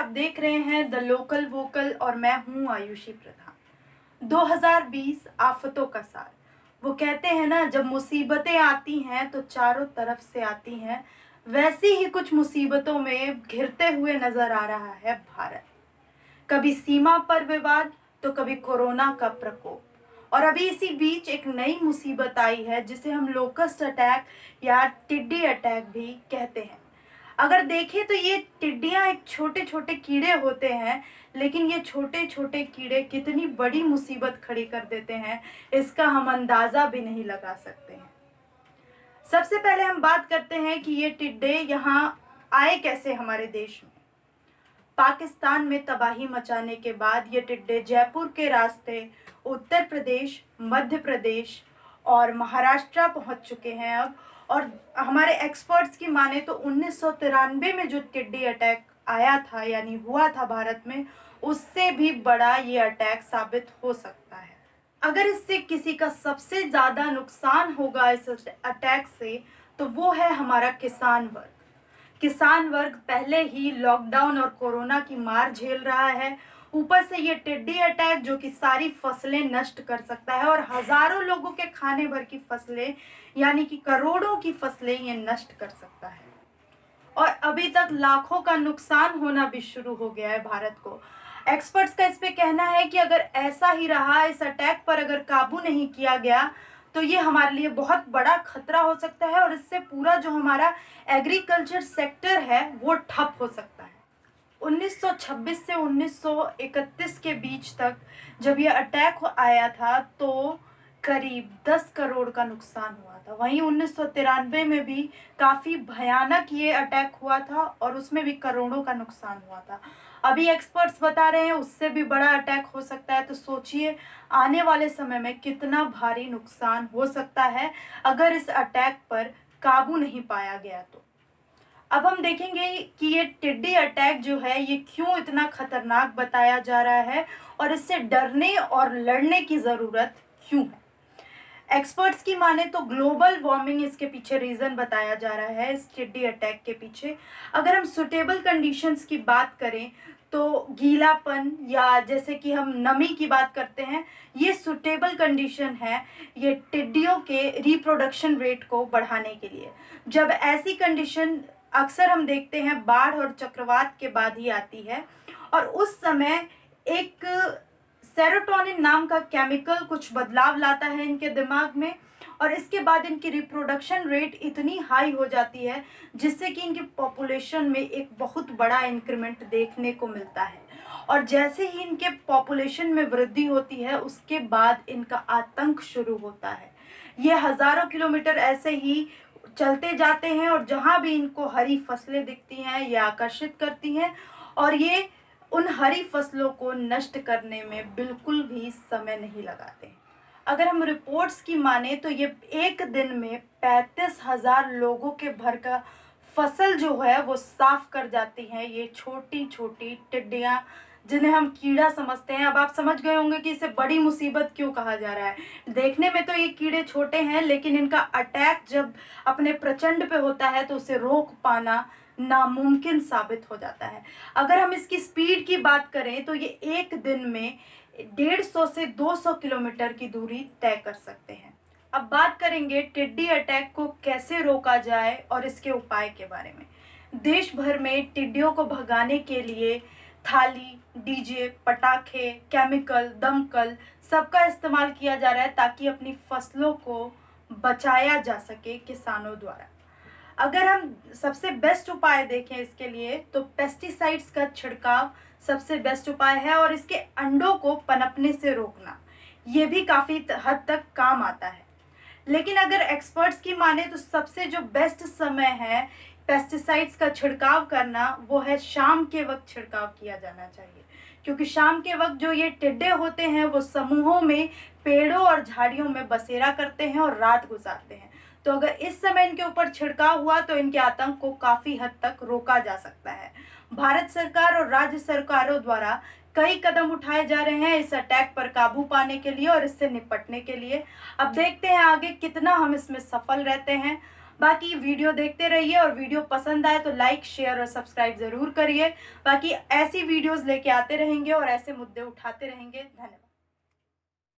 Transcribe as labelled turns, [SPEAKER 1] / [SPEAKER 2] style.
[SPEAKER 1] देख रहे हैं द लोकल वोकल और मैं हूं आयुषी प्रधान। 2020 आफतों का साल। वो कहते हैं ना, जब मुसीबतें आती हैं तो चारों तरफ से आती हैं। वैसी ही कुछ मुसीबतों में घिरते हुए नजर आ रहा है भारत। कभी सीमा पर विवाद तो कभी कोरोना का प्रकोप, और अभी इसी बीच एक नई मुसीबत आई है जिसे हम लोकस्ट अटैक या टिड्डी अटैक भी कहते हैं। अगर देखें तो ये टिड्डियां एक छोटे छोटे कीड़े होते हैं, लेकिन ये छोटे छोटे कीड़े कितनी बड़ी मुसीबत खड़ी कर देते हैं इसका हम अंदाजा भी नहीं लगा सकते हैं। सबसे पहले हम बात करते हैं कि ये टिड्डे यहाँ आए कैसे हमारे देश में। पाकिस्तान में तबाही मचाने के बाद ये टिड्डे जयपुर के रास्ते उत्तर प्रदेश, मध्य प्रदेश और महाराष्ट्र पहुंच चुके हैं अब। और हमारे एक्सपर्ट्स की माने तो 1993 में जो टिड्डी अटैक आया था यानी हुआ था भारत में, उससे भी बड़ा ये अटैक साबित हो सकता है। अगर इससे किसी का सबसे ज़्यादा नुकसान होगा इस अटैक से, तो वो है हमारा किसान वर्ग। किसान वर्ग पहले ही लॉकडाउन और कोरोना की मार झेल रहा है, ऊपर से ये टिड्डी अटैक जो कि सारी फसलें नष्ट कर सकता है और हजारों लोगों के खाने भर की फसलें यानी कि करोड़ों की फसलें ये नष्ट कर सकता है। और अभी तक लाखों का नुकसान होना भी शुरू हो गया है भारत को। एक्सपर्ट्स का इस पे कहना है कि अगर ऐसा ही रहा, इस अटैक पर अगर काबू नहीं किया गया, तो ये हमारे लिए बहुत बड़ा खतरा हो सकता है और इससे पूरा जो हमारा एग्रीकल्चर सेक्टर है वो ठप हो सकता है। 1926 से 1931 के बीच तक जब ये अटैक आया था तो करीब 10 करोड़ का नुकसान हुआ था। वहीं 1993 में भी काफ़ी भयानक ये अटैक हुआ था और उसमें भी करोड़ों का नुकसान हुआ था। अभी एक्सपर्ट्स बता रहे हैं उससे भी बड़ा अटैक हो सकता है। तो सोचिए आने वाले समय में कितना भारी नुकसान हो सकता है अगर इस अटैक पर काबू नहीं पाया गया तो। अब हम देखेंगे कि ये टिड्डी अटैक जो है ये क्यों इतना खतरनाक बताया जा रहा है और इससे डरने और लड़ने की ज़रूरत क्यों है। एक्सपर्ट्स की माने तो ग्लोबल वार्मिंग इसके पीछे रीज़न बताया जा रहा है इस टिड्डी अटैक के पीछे। अगर हम सुटेबल कंडीशंस की बात करें तो गीलापन या जैसे कि हम नमी की बात करते हैं, ये सुटेबल कंडीशन है ये टिड्डियों के रिप्रोडक्शन रेट को बढ़ाने के लिए। जब ऐसी कंडीशन अक्सर हम देखते हैं बाढ़ और चक्रवात के बाद ही आती है, और उस समय एक सेरोटोनिन नाम का केमिकल कुछ बदलाव लाता है इनके दिमाग में, और इसके बाद इनकी रिप्रोडक्शन रेट इतनी हाई हो जाती है जिससे कि इनकी पॉपुलेशन में एक बहुत बड़ा इंक्रीमेंट देखने को मिलता है। और जैसे ही इनके पॉपुलेशन में वृद्धि होती है उसके बाद इनका आतंक शुरू होता है। ये हज़ारों किलोमीटर ऐसे ही चलते जाते हैं और जहाँ भी इनको हरी फसलें दिखती हैं ये आकर्षित करती हैं, और ये उन हरी फसलों को नष्ट करने में बिल्कुल भी समय नहीं लगाते। अगर हम रिपोर्ट्स की माने तो ये एक दिन में 35,000 लोगों के भर का फसल जो है वो साफ कर जाती हैं ये छोटी छोटी टिड्डियाँ, जिन्हें हम कीड़ा समझते हैं। अब आप समझ गए होंगे कि इसे बड़ी मुसीबत क्यों कहा जा रहा है। देखने में तो ये कीड़े छोटे हैं, लेकिन इनका अटैक जब अपने प्रचंड पे होता है तो उसे रोक पाना नामुमकिन साबित हो जाता है। अगर हम इसकी स्पीड की बात करें तो ये एक दिन में 150 से 200 किलोमीटर की दूरी तय कर सकते हैं। अब बात करेंगे टिड्डी अटैक को कैसे रोका जाए और इसके उपाय के बारे में। देश भर में टिड्डियों को भगाने के लिए थाली, डीजे, पटाखे, केमिकल, दमकल सबका इस्तेमाल किया जा रहा है ताकि अपनी फसलों को बचाया जा सके किसानों द्वारा। अगर हम सबसे बेस्ट उपाय देखें इसके लिए तो पेस्टिसाइड्स का छिड़काव सबसे बेस्ट उपाय है, और इसके अंडों को पनपने से रोकना ये भी काफ़ी हद तक काम आता है। लेकिन अगर एक्सपर्ट्स की माने तो सबसे जो बेस्ट समय है पेस्टिसाइड्स का छिड़काव करना वो है शाम के वक्त छिड़काव किया जाना चाहिए, क्योंकि शाम के वक्त जो ये टिड्डे होते हैं वो समूहों में पेड़ों और झाड़ियों में बसेरा करते हैं और रात गुजारते हैं। तो अगर इस समय इनके ऊपर छिड़काव हुआ तो इनके आतंक को काफ़ी हद तक रोका जा सकता है। भारत सरकार और राज्य सरकारों द्वारा कई कदम उठाए जा रहे हैं इस अटैक पर काबू पाने के लिए और इससे निपटने के लिए। अब देखते हैं आगे कितना हम इसमें सफल रहते हैं। बाकी वीडियो देखते रहिए और वीडियो पसंद आए तो लाइक शेयर और सब्सक्राइब ज़रूर करिए। बाकी ऐसी वीडियोस लेके आते रहेंगे और ऐसे मुद्दे उठाते रहेंगे। धन्यवाद।